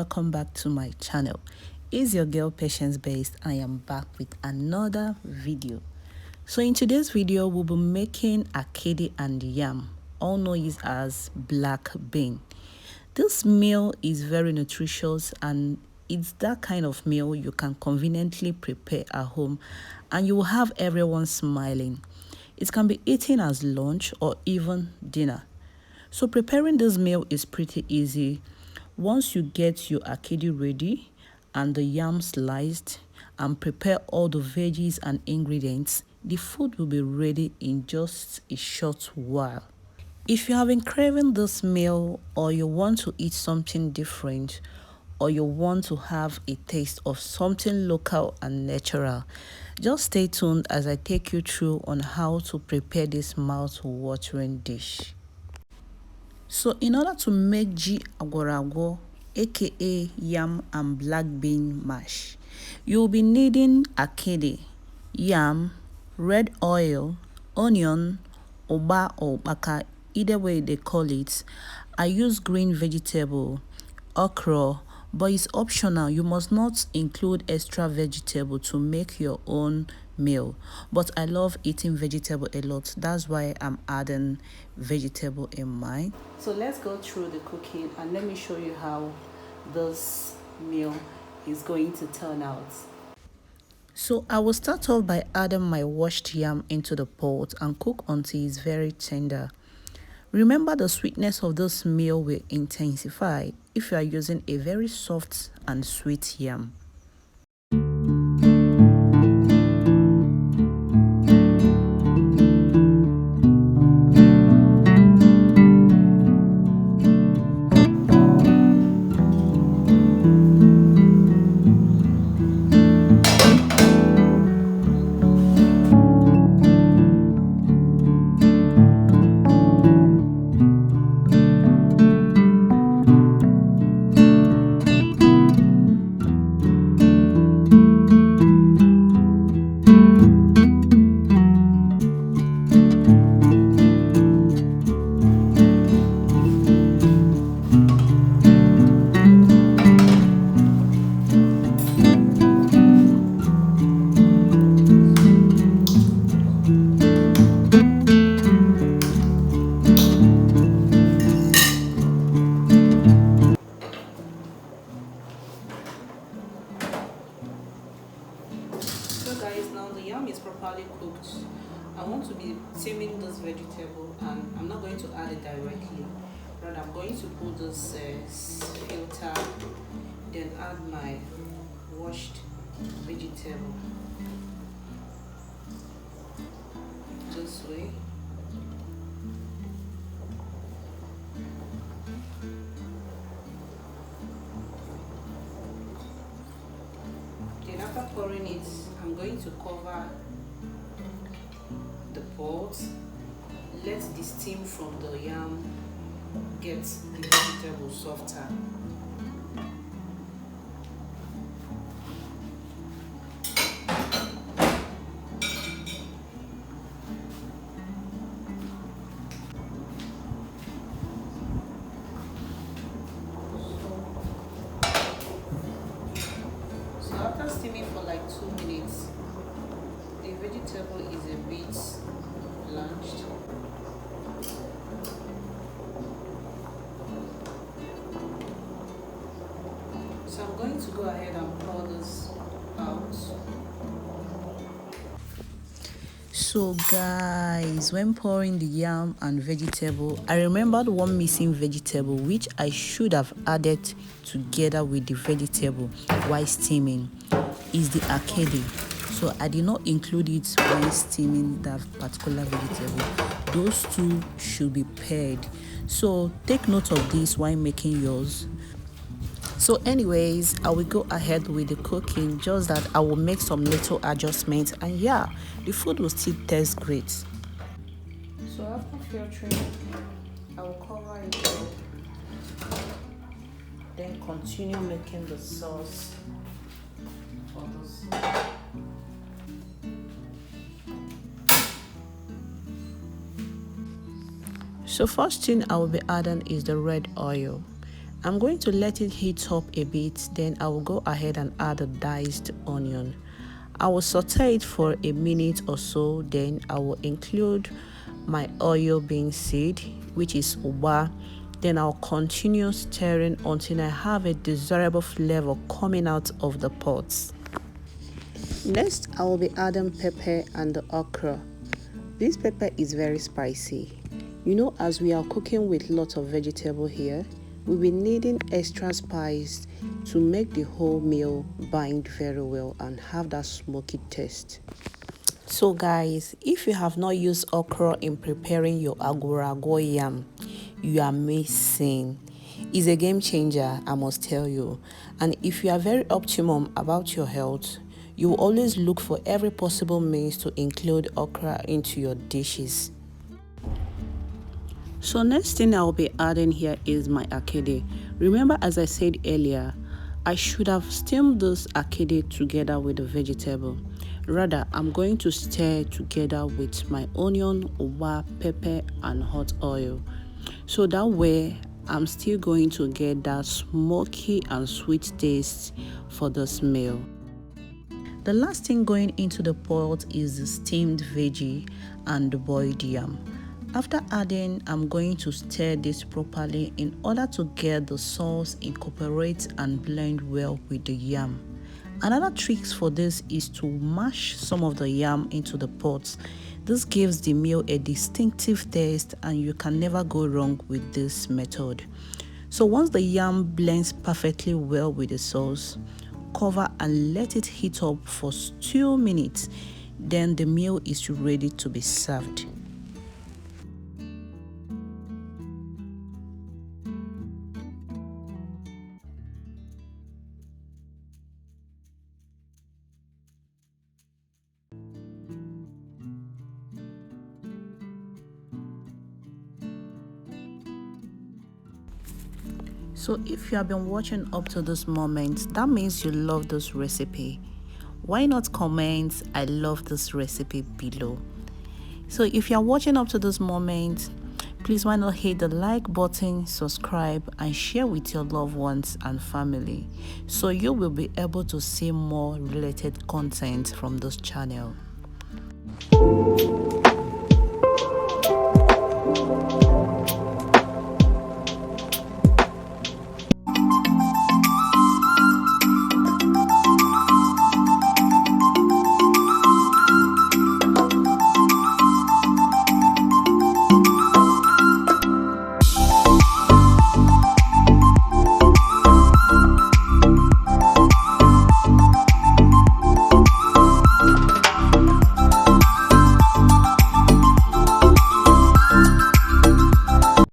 welcome back to my channel. It's your girl Patience Based. I am back with another video. So in today's video we'll be making akidi and yam, all known as black bean. This meal is very nutritious and it's that kind of meal you can conveniently prepare at home and you will have everyone smiling. It can be eaten as lunch or even dinner. So preparing this meal is pretty easy. Once you get your akidi ready and the yam sliced and prepare all the veggies and ingredients, the food will be ready in just a short while. If you have been craving this meal or you want to eat something different or you want to have a taste of something local and natural, just stay tuned as I take you through on how to prepare this mouth-watering dish. So in order to make ji agwarago, aka yam and black bean mash, you'll be needing akidi, yam, red oil, onion, oba or baka, either way they call it. I use green vegetable, okra, but it's optional. You must not include extra vegetable to make your own meal, but I love eating vegetable a lot. That's why I'm adding vegetable in mine. So let's go through the cooking and let me show you how this meal is going to turn out. So I will start off by adding my washed yam into the pot and cook until it's very tender. Remember, the sweetness of this meal will intensify if you are using a very soft and sweet yam. So guys, now the yam is properly cooked. I want to be steaming this vegetable and I'm not going to add it directly. But I'm going to put this filter, then add my washed vegetable this way. Then after pouring it, I'm going to cover the pot. Let the steam from the yam get the vegetable softer. So after steaming for like 2 minutes, the vegetable is a bit blanched. So I'm going to go ahead and pour this out. So guys, when pouring the yam and vegetable, I remembered one missing vegetable which I should have added together with the vegetable while steaming, is the akidi. So I did not include it when steaming that particular vegetable. Those two should be paired. So take note of this while making yours. So anyways, I will go ahead with the cooking, just that I will make some little adjustments and yeah, the food will still taste great. So after filtering, I will cover it up, then continue making the sauce for this. So first thing I will be adding is the red oil. I'm going to let it heat up a bit, then I will go ahead and add a diced onion. I will saute it for a minute or so, then I will include my oil bean seed, which is uba. Then I'll continue stirring until I have a desirable flavor coming out of the pots. Next, I will be adding pepper and the okra. This pepper is very spicy. You know, as we are cooking with lots of vegetable here, we'll be needing extra spice to make the whole meal bind very well and have that smoky taste. So guys, if you have not used okra in preparing your agwarago yam, you are missing. It's a game changer, I must tell you. And if you are very optimum about your health, you will always look for every possible means to include okra into your dishes. So next thing I'll be adding here is my akidi. Remember, as I said earlier, I should have steamed this akidi together with the vegetable. Rather, I'm going to stir together with my onion, uwa, pepper and hot oil. So that way, I'm still going to get that smoky and sweet taste for this meal. The last thing going into the pot is the steamed veggie and the boiled yam. After adding, I'm going to stir this properly in order to get the sauce incorporate and blend well with the yam. Another trick for this is to mash some of the yam into the pot. This gives the meal a distinctive taste and you can never go wrong with this method. So once the yam blends perfectly well with the sauce, cover and let it heat up for 2 minutes. Then the meal is ready to be served. So if you have been watching up to this moment, that means you love this recipe. Why not comment "I love this recipe" below? So if you are watching up to this moment, please why not hit the like button, subscribe and share with your loved ones and family so you will be able to see more related content from this channel.